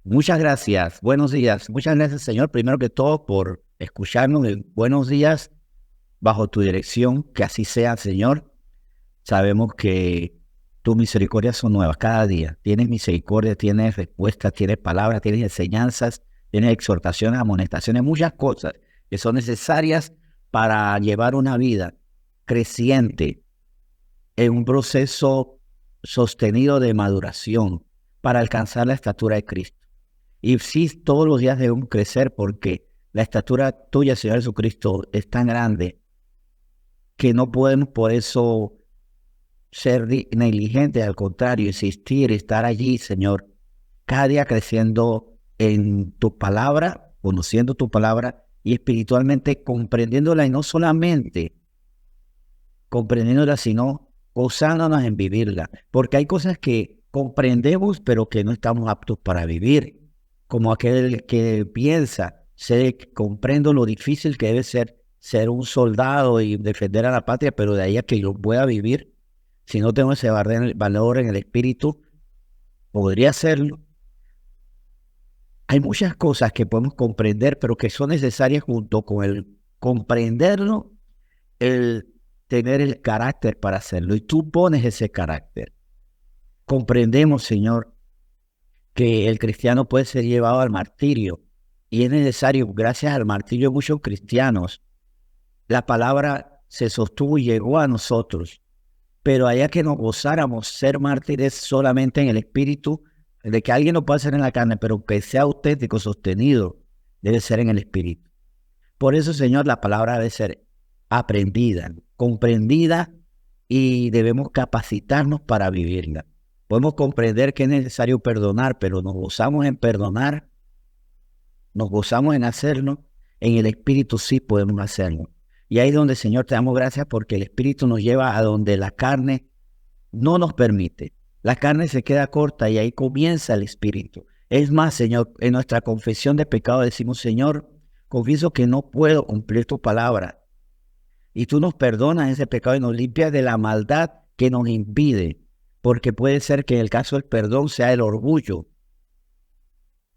Muchas gracias. Buenos días. Muchas gracias, Señor, primero que todo por escucharnos. Buenos días bajo tu dirección. Que así sea, Señor. Sabemos que tus misericordias son nuevas cada día. Tienes misericordia, tienes respuestas, tienes palabras, tienes enseñanzas, tienes exhortaciones, amonestaciones, muchas cosas que son necesarias para llevar una vida creciente en un proceso sostenido de maduración para alcanzar la estatura de Cristo. Y sí, todos los días debemos crecer porque la estatura tuya, Señor Jesucristo, es tan grande que no podemos por eso ser negligentes, al contrario, insistir, estar allí, Señor, cada día creciendo en tu palabra, conociendo tu palabra y espiritualmente comprendiéndola y no solamente comprendiéndola, sino gozándonos en vivirla. Porque hay cosas que comprendemos, pero que no estamos aptos para vivir. Como aquel que piensa, comprendo lo difícil que debe ser un soldado y defender a la patria, pero de ahí a que lo pueda vivir, si no tengo ese valor en el espíritu, podría hacerlo. Hay muchas cosas que podemos comprender, pero que son necesarias junto con el comprenderlo, el tener el carácter para hacerlo. Y tú pones ese carácter. Comprendemos, Señor, que el cristiano puede ser llevado al martirio. Y es necesario, gracias al martirio de muchos cristianos, la palabra se sostuvo y llegó a nosotros. Pero allá que nos gozáramos ser mártires solamente en el espíritu, de que alguien lo pueda hacer en la carne, pero que sea auténtico, sostenido, debe ser en el espíritu. Por eso, Señor, la palabra debe ser aprendida, comprendida y debemos capacitarnos para vivirla. Podemos comprender que es necesario perdonar, pero nos gozamos en perdonar, nos gozamos en hacerlo, en el Espíritu sí podemos hacerlo. Y ahí es donde, Señor, te damos gracias porque el Espíritu nos lleva a donde la carne no nos permite. La carne se queda corta y ahí comienza el Espíritu. Es más, Señor, en nuestra confesión de pecado decimos, Señor, confieso que no puedo cumplir tu palabra. Y tú nos perdonas ese pecado y nos limpias de la maldad que nos impide. Porque puede ser que en el caso del perdón sea el orgullo.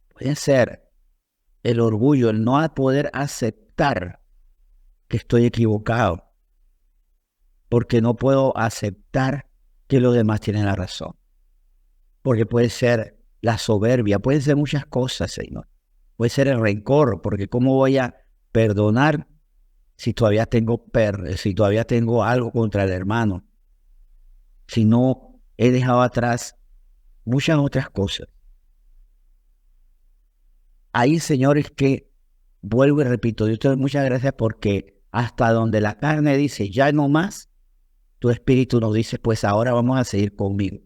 Puede ser el orgullo, el no poder aceptar que estoy equivocado. Porque no puedo aceptar que los demás tienen la razón. Porque puede ser la soberbia, pueden ser muchas cosas, Señor. Puede ser el rencor, porque ¿cómo voy a perdonar si todavía tengo algo contra el hermano? Si no he dejado atrás muchas otras cosas. Ahí, Señor, es que vuelvo y repito, yo te doy muchas gracias porque hasta donde la carne dice ya no más, tu espíritu nos dice, pues ahora vamos a seguir conmigo.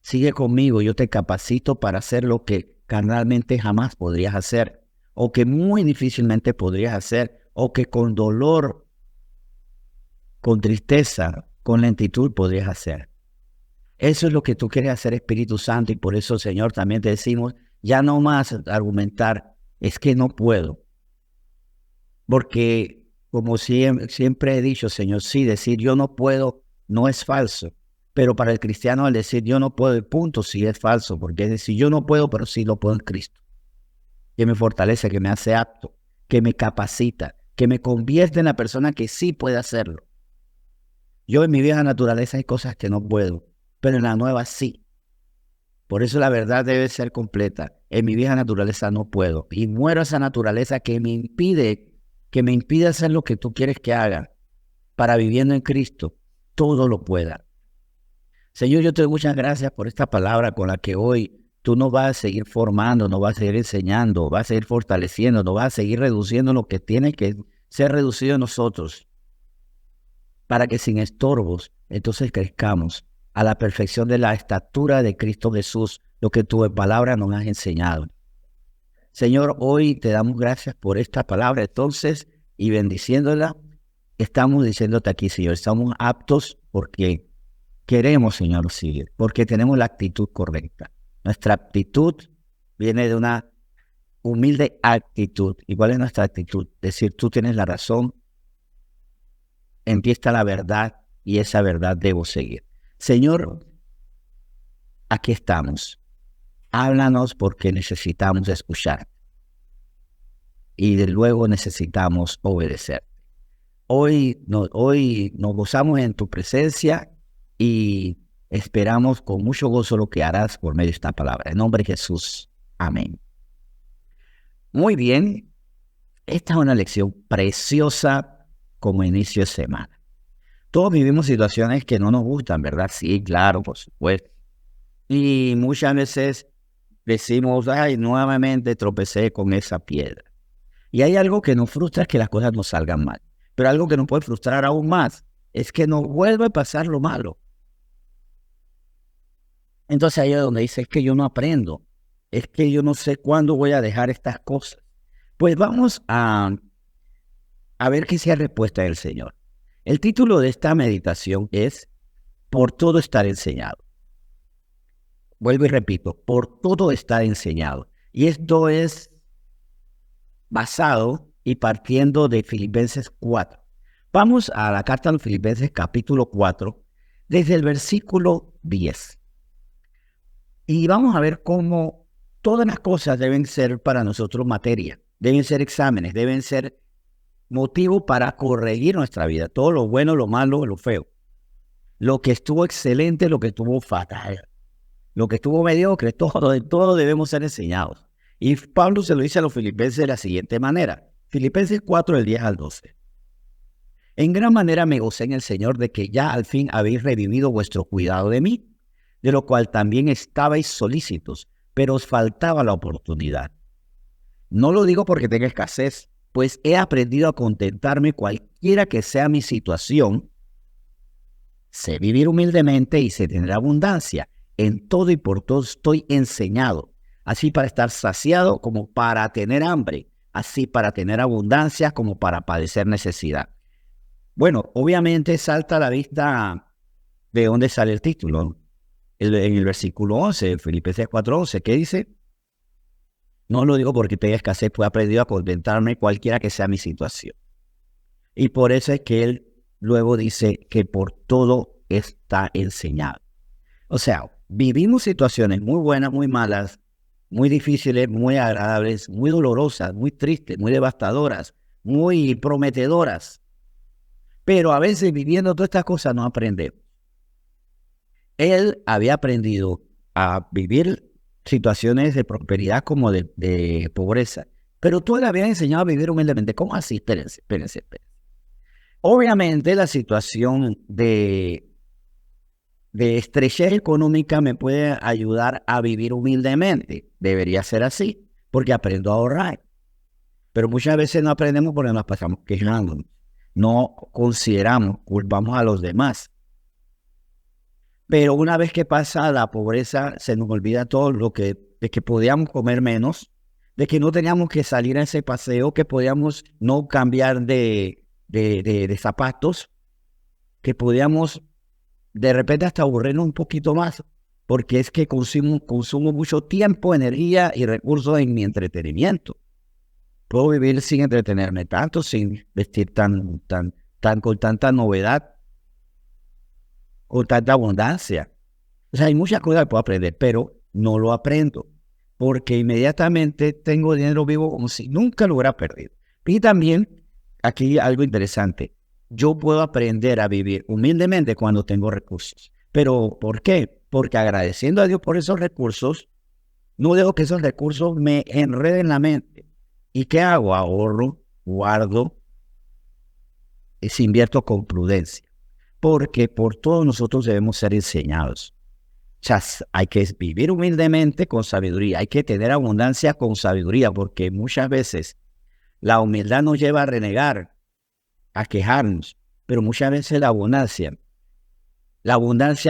Sigue conmigo, yo te capacito para hacer lo que carnalmente jamás podrías hacer, o que muy difícilmente podrías hacer, o que con dolor, con tristeza, con lentitud podrías hacer. Eso es lo que tú quieres hacer, Espíritu Santo, y por eso, Señor, también te decimos, ya no más argumentar, es que no puedo. Porque, como siempre he dicho, Señor, sí, decir yo no puedo no es falso. Pero para el cristiano, al decir yo no puedo, el punto sí es falso. Porque es decir, yo no puedo, pero sí lo puedo en Cristo. Que me fortalece, que me hace apto, que me capacita, que me convierte en la persona que sí puede hacerlo. Yo en mi vieja naturaleza hay cosas que no puedo, pero en la nueva sí. Por eso la verdad debe ser completa. En mi vieja naturaleza no puedo. Y muero esa naturaleza que me impide hacer lo que tú quieres que haga para viviendo en Cristo, todo lo pueda. Señor, yo te doy muchas gracias por esta palabra con la que hoy tú nos vas a seguir formando, nos vas a seguir enseñando, vas a seguir fortaleciendo, nos vas a seguir reduciendo lo que tiene que ser reducido en nosotros para que sin estorbos entonces crezcamos a la perfección de la estatura de Cristo Jesús, lo que tu palabra nos has enseñado. Señor, hoy te damos gracias por esta palabra entonces y bendiciéndola, estamos diciéndote aquí, Señor, estamos aptos porque queremos, Señor, seguir, porque tenemos la actitud correcta. Nuestra actitud viene de una humilde actitud. ¿Y cuál es nuestra actitud? Decir, tú tienes la razón, en ti está la verdad y esa verdad debo seguir. Señor, aquí estamos. Háblanos porque necesitamos escuchar y de luego necesitamos obedecer. Hoy nos gozamos en tu presencia y esperamos con mucho gozo lo que harás por medio de esta palabra. En nombre de Jesús. Amén. Muy bien. Esta es una lección preciosa como inicio de semana. Todos vivimos situaciones que no nos gustan, ¿verdad? Sí, claro, por supuesto. Y muchas veces decimos, ay, nuevamente tropecé con esa piedra. Y hay algo que nos frustra, es que las cosas nos salgan mal. Pero algo que nos puede frustrar aún más es que nos vuelve a pasar lo malo. Entonces ahí es donde dice, es que yo no aprendo. Es que yo no sé cuándo voy a dejar estas cosas. Pues vamos a ver qué sea la respuesta del Señor. El título de esta meditación es Por todo estar enseñado. Vuelvo y repito, por todo estar enseñado. Y esto es basado y partiendo de Filipenses 4. Vamos a la carta de los Filipenses capítulo 4, desde el versículo 10. Y vamos a ver cómo todas las cosas deben ser para nosotros materia, deben ser exámenes, deben ser motivo para corregir nuestra vida. Todo lo bueno, lo malo, lo feo. Lo que estuvo excelente, lo que estuvo fatal. Lo que estuvo mediocre, todo debemos ser enseñados. Y Pablo se lo dice a los filipenses de la siguiente manera. Filipenses 4, del 10 al 12. En gran manera me gocé en el Señor de que ya al fin habéis revivido vuestro cuidado de mí, de lo cual también estabais solícitos, pero os faltaba la oportunidad. No lo digo porque tenga escasez, pues he aprendido a contentarme cualquiera que sea mi situación. Sé vivir humildemente y sé tener abundancia. En todo y por todo estoy enseñado, así para estar saciado como para tener hambre, así para tener abundancia como para padecer necesidad. Bueno, obviamente salta a la vista de dónde sale el título. En el versículo 11, Filipenses 4:11, ¿qué dice? No lo digo porque tenga escasez, pues he aprendido a contentarme cualquiera que sea mi situación. Y por eso es que él luego dice que por todo está enseñado. O sea, vivimos situaciones muy buenas, muy malas, muy difíciles, muy agradables, muy dolorosas, muy tristes, muy devastadoras, muy prometedoras. Pero a veces viviendo todas estas cosas no aprendemos. Él había aprendido a vivir situaciones de prosperidad como de pobreza, pero tú le habías enseñado a vivir humildemente. ¿Cómo así? Espérense. Obviamente la situación de estrechez económica me puede ayudar a vivir humildemente. Debería ser así, porque aprendo a ahorrar. Pero muchas veces no aprendemos porque nos pasamos quejándonos. No consideramos, culpamos a los demás. Pero una vez que pasa la pobreza, se nos olvida todo de que podíamos comer menos, de que no teníamos que salir a ese paseo, que podíamos no cambiar de zapatos, que podíamos de repente hasta aburrirnos un poquito más, porque es que consumo mucho tiempo, energía y recursos en mi entretenimiento. Puedo vivir sin entretenerme tanto, sin vestir tan con tanta novedad, con tanta abundancia. O sea, hay muchas cosas que puedo aprender, pero no lo aprendo, porque inmediatamente tengo dinero vivo como si nunca lo hubiera perdido. Y también, aquí algo interesante, yo puedo aprender a vivir humildemente cuando tengo recursos. ¿Pero por qué? Porque agradeciendo a Dios por esos recursos, no dejo que esos recursos me enreden la mente. ¿Y qué hago? Ahorro, guardo, invierto con prudencia, porque por todos nosotros debemos ser enseñados. O sea, hay que vivir humildemente con sabiduría, hay que tener abundancia con sabiduría, porque muchas veces la humildad nos lleva a renegar, a quejarnos, pero muchas veces la abundancia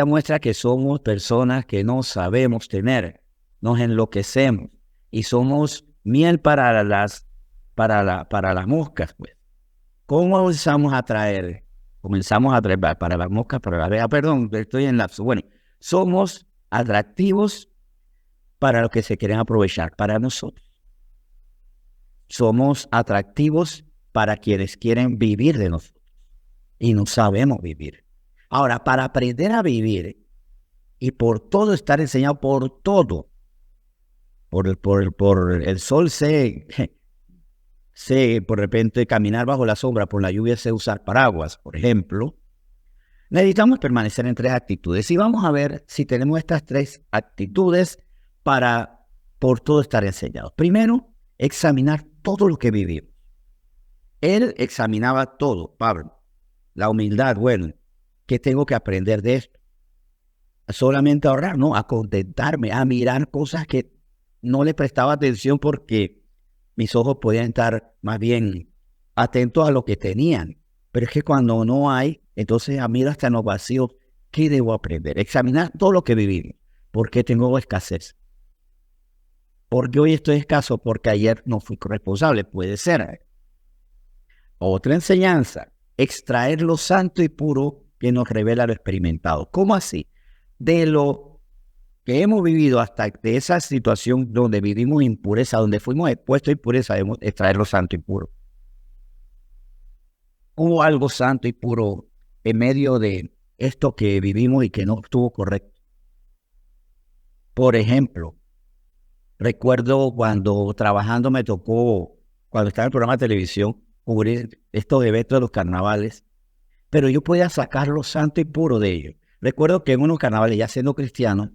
muestra que somos personas que no sabemos tener, nos enloquecemos y somos miel para las moscas, pues. ¿Cómo comenzamos a traer? Comenzamos a traer para las moscas, para las abejas, perdón, estoy en lapso. Bueno, somos atractivos para los que se quieren aprovechar, para nosotros. Somos atractivos para quienes quieren vivir de nosotros y no sabemos vivir. Ahora, para aprender a vivir y por todo estar enseñado, por todo, por el sol sé, sé por repente caminar bajo la sombra, por la lluvia sé usar paraguas, por ejemplo. Necesitamos permanecer en tres actitudes y vamos a ver si tenemos estas tres actitudes para por todo estar enseñados. Primero, examinar todo lo que vivimos. Él examinaba todo, Pablo. La humildad, bueno, ¿qué tengo que aprender de esto? Solamente a ahorrar, no, a contentarme, a mirar cosas que no le prestaba atención porque mis ojos podían estar más bien atentos a lo que tenían. Pero es que cuando no hay, entonces a miro hasta en los vacíos, ¿qué debo aprender? Examinar todo lo que vivimos. ¿Por qué tengo escasez? ¿Por qué hoy estoy escaso? Porque ayer no fui responsable, puede ser. Otra enseñanza, extraer lo santo y puro que nos revela lo experimentado. ¿Cómo así? De lo que hemos vivido hasta de esa situación donde vivimos impureza, donde fuimos expuestos a impureza, debemos extraer lo santo y puro. Hubo algo santo y puro en medio de esto que vivimos y que no estuvo correcto. Por ejemplo, recuerdo cuando trabajando me tocó, cuando estaba en el programa de televisión, cubrir estos eventos de los carnavales, pero yo podía sacar lo santo y puro de ellos. Recuerdo que en unos carnavales, ya siendo cristiano,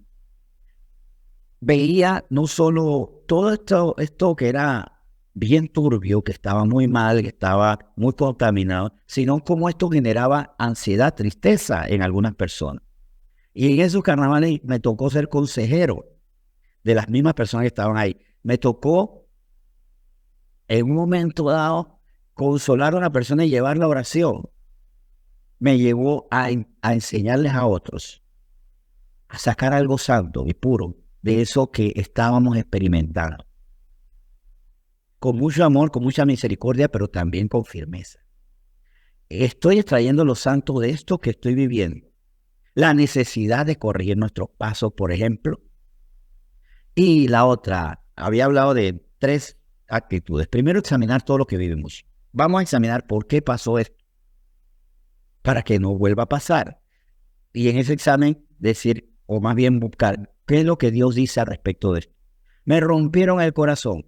veía no solo todo esto que era bien turbio, que estaba muy mal, que estaba muy contaminado, sino cómo esto generaba ansiedad, tristeza en algunas personas. Y en esos carnavales me tocó ser consejero de las mismas personas que estaban ahí. Me tocó, en un momento dado, consolar a una persona y llevar la oración. Me llevó a enseñarles a otros, a sacar algo santo y puro de eso que estábamos experimentando. Con mucho amor, con mucha misericordia, pero también con firmeza. Estoy extrayendo lo santo de esto que estoy viviendo. La necesidad de corregir nuestros pasos, por ejemplo. Y la otra, había hablado de tres actitudes. Primero, examinar todo lo que vivimos. Vamos a examinar por qué pasó esto, para que no vuelva a pasar. Y en ese examen decir, o más bien buscar, qué es lo que Dios dice al respecto de esto. Me rompieron el corazón.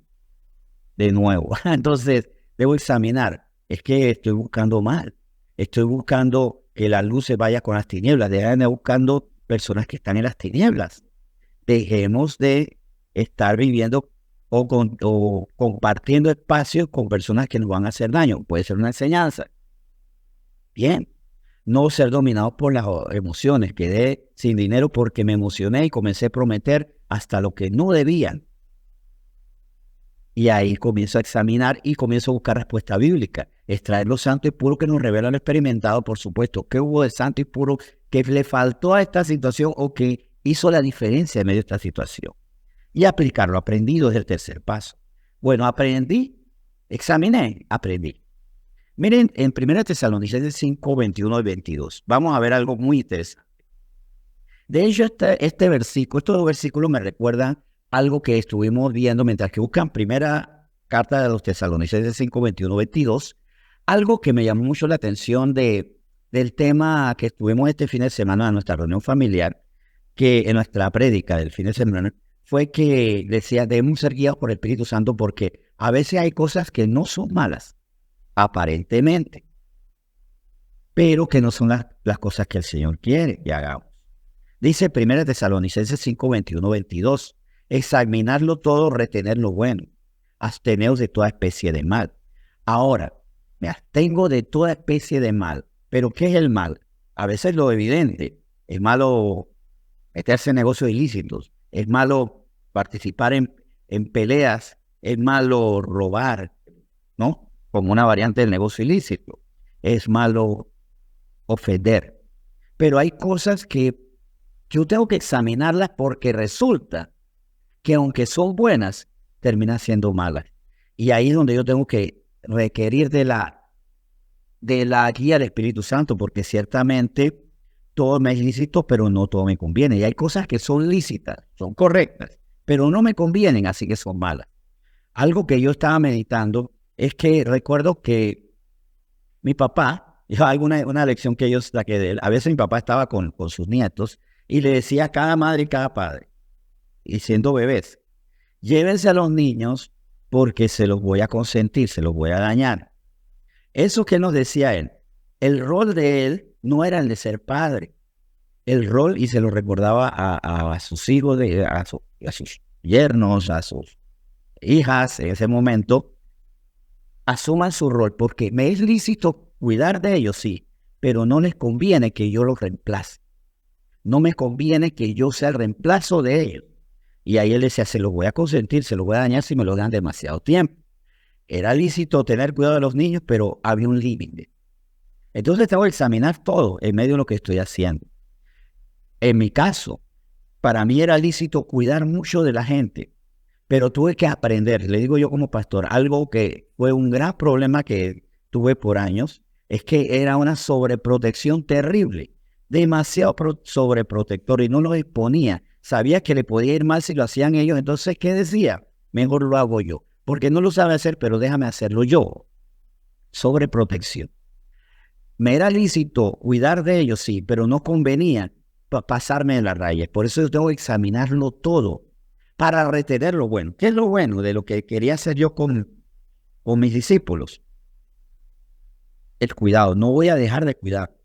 De nuevo. Entonces, debo examinar. Es que estoy buscando mal. Estoy buscando que la luz se vaya con las tinieblas. Dejen de buscando personas que están en las tinieblas. Dejemos de estar viviendo o compartiendo espacios con personas que nos van a hacer daño. Puede ser una enseñanza. Bien. No ser dominados por las emociones. Quedé sin dinero porque me emocioné y comencé a prometer hasta lo que no debían. Y ahí comienzo a examinar y comienzo a buscar respuesta bíblica. Extraer lo santo y puro que nos revela lo experimentado, por supuesto. ¿Qué hubo de santo y puro que le faltó a esta situación o que hizo la diferencia en medio de esta situación? Y aplicarlo. Aprendido es el tercer paso. Bueno, aprendí, examiné, aprendí. Miren, en 1 Tesalonicenses 5, 21 y 22, vamos a ver algo muy interesante. De hecho, estos dos versículos me recuerdan algo que estuvimos viendo mientras que buscan primera carta de los Tesalonicenses 5, 21, 22, algo que me llamó mucho la atención del tema que estuvimos este fin de semana en nuestra reunión familiar, que en nuestra prédica del fin de semana, fue que decía, debemos ser guiados por el Espíritu Santo porque a veces hay cosas que no son malas, aparentemente, pero que no son las cosas que el Señor quiere que hagamos. Dice 1 Tesalonicenses 5, 21, 22, examinarlo todo, retener lo bueno, absteneos de toda especie de mal. Ahora, me abstengo de toda especie de mal, pero ¿qué es el mal? A veces lo evidente, es malo meterse en negocios ilícitos, es malo participar en peleas, es malo robar, ¿no? Como una variante del negocio ilícito, es malo ofender. Pero hay cosas que yo tengo que examinarlas porque resulta que aunque son buenas, terminan siendo malas. Y ahí es donde yo tengo que requerir de la guía del Espíritu Santo, porque ciertamente todo me es lícito, pero no todo me conviene. Y hay cosas que son lícitas, son correctas, pero no me convienen, así que son malas. Algo que yo estaba meditando es que recuerdo que mi papá, hay una lección que yo saqué de él, a veces mi papá estaba con sus nietos, y le decía a cada madre y cada padre, y siendo bebés, Llévense a los niños porque se los voy a consentir, se los voy a dañar. Eso que nos decía él, el rol de él no era el de ser padre. El rol, y se lo recordaba a sus hijos, a sus yernos, a sus hijas en ese momento, asuman su rol, porque me es lícito cuidar de ellos, sí, pero no les conviene que yo los reemplace. No me conviene que yo sea el reemplazo de ellos. Y ahí él decía, se los voy a consentir, se los voy a dañar si me lo dan demasiado tiempo. Era lícito tener cuidado de los niños, pero había un límite. Entonces tengo que examinar todo en medio de lo que estoy haciendo. En mi caso, para mí era lícito cuidar mucho de la gente, pero tuve que aprender, le digo yo como pastor, algo que fue un gran problema que tuve por años, es que era una sobreprotección terrible, demasiado sobreprotector y no lo exponía. Sabía que le podía ir mal si lo hacían ellos, entonces, ¿qué decía? Mejor lo hago yo, porque no lo sabe hacer, pero déjame hacerlo yo. Sobreprotección. Me era lícito cuidar de ellos, sí, pero no convenía pasarme de la raya. Por eso yo tengo que examinarlo todo para retener lo bueno. ¿Qué es lo bueno de lo que quería hacer yo con mis discípulos? El cuidado. No voy a dejar de cuidar.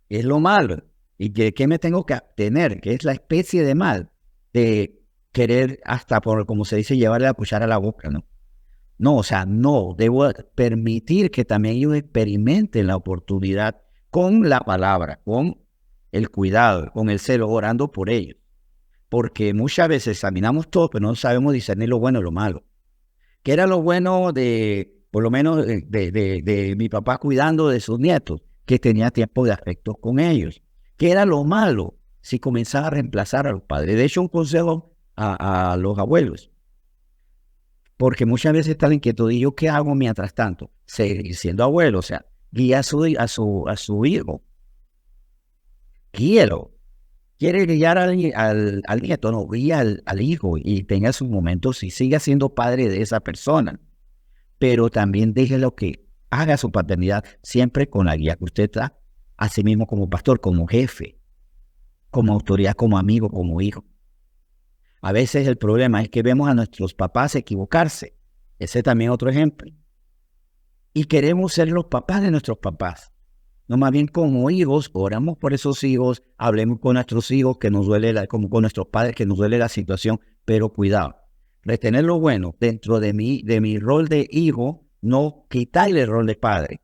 Es lo malo. ¿Y qué me tengo que abstener? Que es la especie de mal de querer hasta, por como se dice, llevarle la cuchara a la boca, ¿no? No, o sea, no. Debo permitir que también ellos experimenten la oportunidad con la palabra, con el cuidado, con el celo, orando por ellos. Porque muchas veces examinamos todo, pero no sabemos discernir lo bueno y lo malo. ¿Qué era lo bueno de, por lo menos, de mi papá cuidando de sus nietos? Que tenía tiempo de afecto con ellos. ¿Qué era lo malo? Si comenzaba a reemplazar a los padres. De hecho, un consejo a los abuelos. Porque muchas veces está la inquietud, ¿y yo qué hago mientras tanto? Seguir siendo abuelo, o sea, guía a su hijo. Guíelo. Quiere guiar al nieto, no, guía al hijo y tenga sus momentos y siga siendo padre de esa persona. Pero también déjelo que haga su paternidad siempre con la guía que usted da, a sí mismo como pastor, como jefe, como autoridad, como amigo, como hijo. A veces el problema es que vemos a nuestros papás equivocarse. Ese es también otro ejemplo. Y queremos ser los papás de nuestros papás. No, más bien como hijos, oramos por esos hijos, hablemos con nuestros hijos que nos duele, como con nuestros padres que nos duele la situación, pero cuidado, retener lo bueno dentro de mi rol de hijo, no quitarle el rol de padre,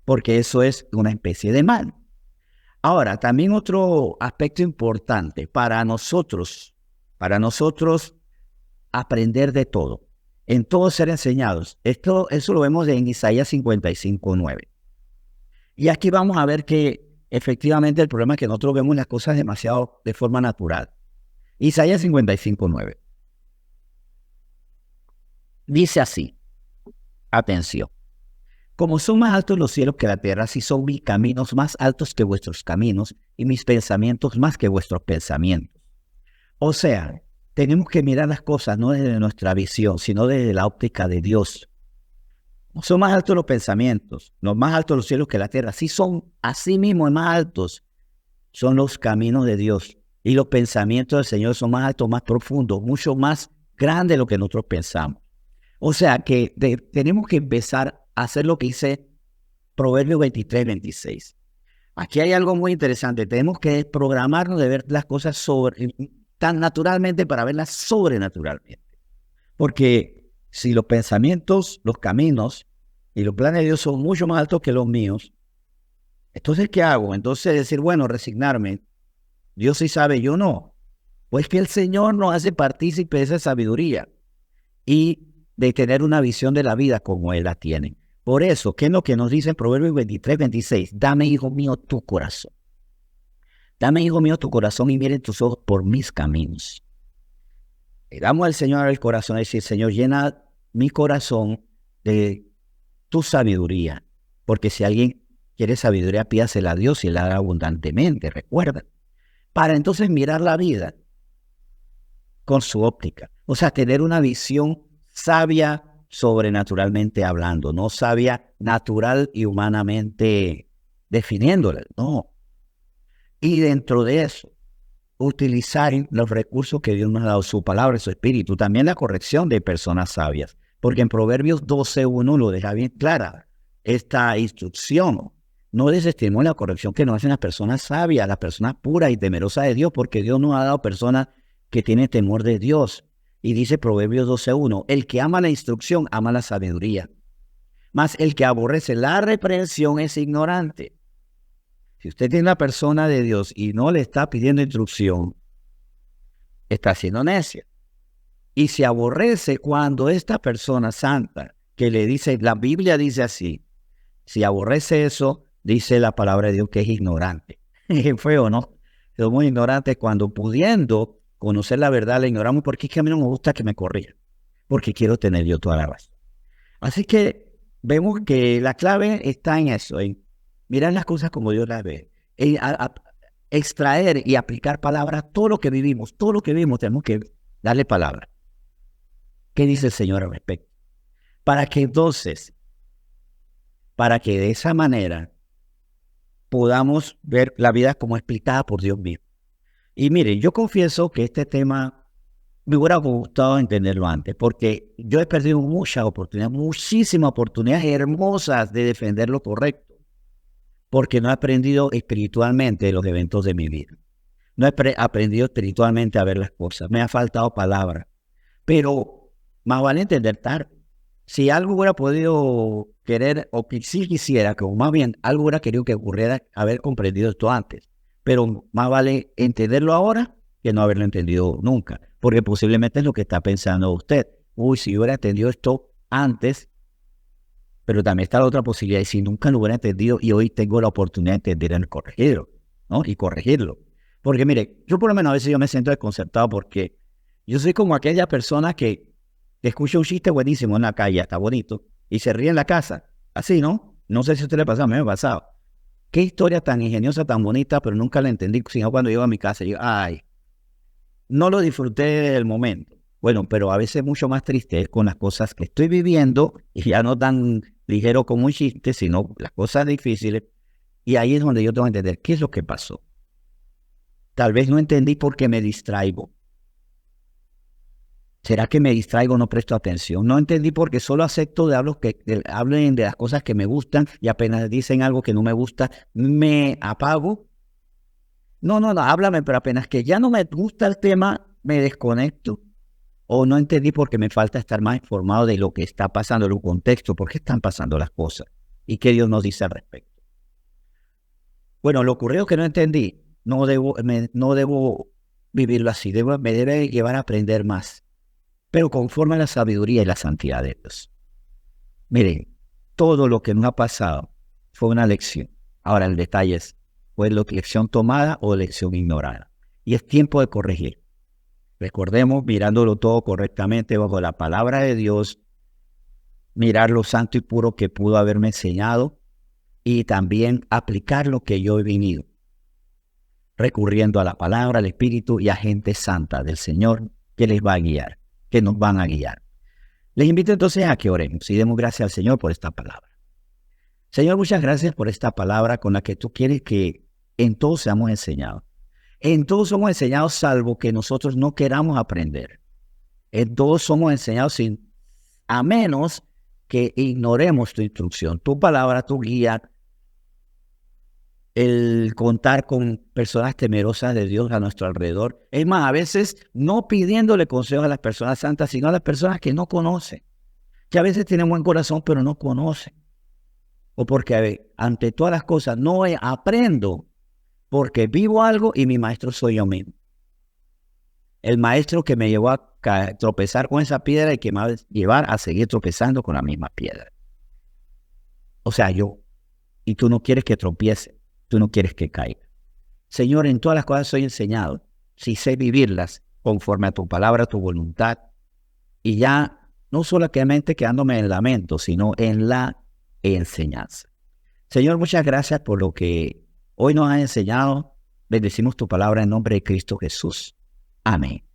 porque eso es una especie de mal. Ahora, también otro aspecto importante para nosotros aprender de todo, en todo ser enseñados. Eso lo vemos en Isaías 55:9. Y aquí vamos a ver que efectivamente el problema es que nosotros vemos las cosas demasiado de forma natural. Isaías 55:9. Dice así, atención. Como son más altos los cielos que la tierra, así son mis caminos más altos que vuestros caminos y mis pensamientos más que vuestros pensamientos. O sea, tenemos que mirar las cosas no desde nuestra visión, sino desde la óptica de Dios. Son más altos los pensamientos, los más altos los cielos que la tierra. Sí son, así mismo más altos son los caminos de Dios. Y los pensamientos del Señor son más altos, más profundos, mucho más grandes de lo que nosotros pensamos. O sea que tenemos que empezar a hacer lo que dice Proverbios 23:26. Aquí hay algo muy interesante. Tenemos que programarnos de ver las cosas tan naturalmente para verlas sobrenaturalmente. Porque si los pensamientos, los caminos y los planes de Dios son mucho más altos que los míos, entonces, ¿qué hago? Entonces decir, bueno, resignarme. Dios sí sabe, yo no. Pues que el Señor nos hace partícipe de esa sabiduría y de tener una visión de la vida como Él la tiene. Por eso, ¿qué es lo que nos dice en Proverbios 23:26? Dame, hijo mío, tu corazón. Dame, hijo mío, tu corazón y miren tus ojos por mis caminos. Le damos al Señor el corazón, es decir, Señor, llena mi corazón de tu sabiduría. Porque si alguien quiere sabiduría, pídasela a Dios y la da abundantemente, recuerda. Para entonces mirar la vida con su óptica. O sea, tener una visión sabia sobrenaturalmente hablando, no sabia natural y humanamente definiéndola, no. Y dentro de eso, utilizar los recursos que Dios nos ha dado, su palabra, su espíritu, también la corrección de personas sabias, porque en Proverbios 12:1 lo deja bien clara, esta instrucción. No desestimemos la corrección que nos hacen las personas sabias, las personas puras y temerosas de Dios, porque Dios nos ha dado personas que tienen temor de Dios. Y dice Proverbios 12:1, el que ama la instrucción ama la sabiduría, mas el que aborrece la reprensión es ignorante. Si usted tiene una persona de Dios y no le está pidiendo instrucción, está siendo necia. Y se aborrece cuando esta persona santa que le dice, la Biblia dice así, si aborrece eso, dice la palabra de Dios que es ignorante. Es feo, ¿no? Somos ignorantes cuando pudiendo conocer la verdad la ignoramos porque es que a mí no me gusta que me corrijan, porque quiero tener yo toda la razón. Así que vemos que la clave está en eso, en mirar las cosas como Dios las ve, en extraer y aplicar palabras, todo lo que vivimos tenemos que darle palabra. ¿Qué dice el Señor al respecto? Para que de esa manera podamos ver la vida como explicada por Dios mismo. Y mire, yo confieso que este tema me hubiera gustado entenderlo antes, porque yo he perdido muchas oportunidades, muchísimas oportunidades hermosas de defender lo correcto, porque no he aprendido espiritualmente de los eventos de mi vida. No he aprendido espiritualmente a ver las cosas. Me ha faltado palabra. Pero más vale entender tarde. Si algo hubiera podido querer, o que sí quisiera, que más bien algo hubiera querido que ocurriera, haber comprendido esto antes. Pero más vale entenderlo ahora que no haberlo entendido nunca. Porque posiblemente es lo que está pensando usted. Uy, si yo hubiera entendido esto antes, pero también está la otra posibilidad. Y si nunca lo hubiera entendido y hoy tengo la oportunidad de entender y corregirlo, ¿no? Y corregirlo. Porque mire, yo por lo menos a veces yo me siento desconcertado porque yo soy como aquella persona que escucha un chiste buenísimo en la calle, está bonito, y se ríe en la casa. Así, ¿no? No sé si a usted le pasó, a mí me ha pasado. Qué historia tan ingeniosa, tan bonita, pero nunca la entendí, sino cuando llego a mi casa. Yo, ay, no lo disfruté del momento. Bueno, pero a veces mucho más triste es con las cosas que estoy viviendo, y ya no tan ligero como un chiste, sino las cosas difíciles. Y ahí es donde yo tengo que entender qué es lo que pasó. Tal vez no entendí por qué me distraigo. ¿Será que me distraigo, no presto atención? No entendí porque solo acepto hablen de las cosas que me gustan y apenas dicen algo que no me gusta, me apago. No, háblame, pero apenas que ya no me gusta el tema, me desconecto. O no entendí porque me falta estar más informado de lo que está pasando, en el contexto, por qué están pasando las cosas y qué Dios nos dice al respecto. Bueno, lo ocurrido que no entendí, no debo vivirlo así, me debe llevar a aprender más, pero conforme a la sabiduría y la santidad de Dios. Miren, todo lo que nos ha pasado fue una lección. Ahora el detalle es, ¿fue lección tomada o lección ignorada? Y es tiempo de corregir. Recordemos, mirándolo todo correctamente bajo la palabra de Dios, mirar lo santo y puro que pudo haberme enseñado y también aplicar lo que yo he venido, recurriendo a la palabra, al Espíritu y a gente santa del Señor que les va a guiar, que nos van a guiar. Les invito entonces a que oremos y demos gracias al Señor por esta palabra. Señor, muchas gracias por esta palabra con la que tú quieres que en todo seamos enseñados. En todo somos enseñados salvo que nosotros no queramos aprender. En todo somos enseñados a menos que ignoremos tu instrucción, tu palabra, tu guía, el contar con personas temerosas de Dios a nuestro alrededor. Es más, a veces no pidiéndole consejos a las personas santas, sino a las personas que no conocen, que a veces tienen buen corazón, pero no conocen. O porque ante todas las cosas no aprendo, porque vivo algo y mi maestro soy yo mismo. El maestro que me llevó a tropezar con esa piedra y que me va a llevar a seguir tropezando con la misma piedra. O sea, yo. Y tú no quieres que tropiece, tú no quieres que caiga. Señor, en todas las cosas soy enseñado, si sé vivirlas conforme a tu palabra, a tu voluntad, y ya no solamente quedándome en lamento, sino en la enseñanza. Señor, muchas gracias por lo que hoy nos has enseñado. Bendecimos tu palabra en nombre de Cristo Jesús. Amén.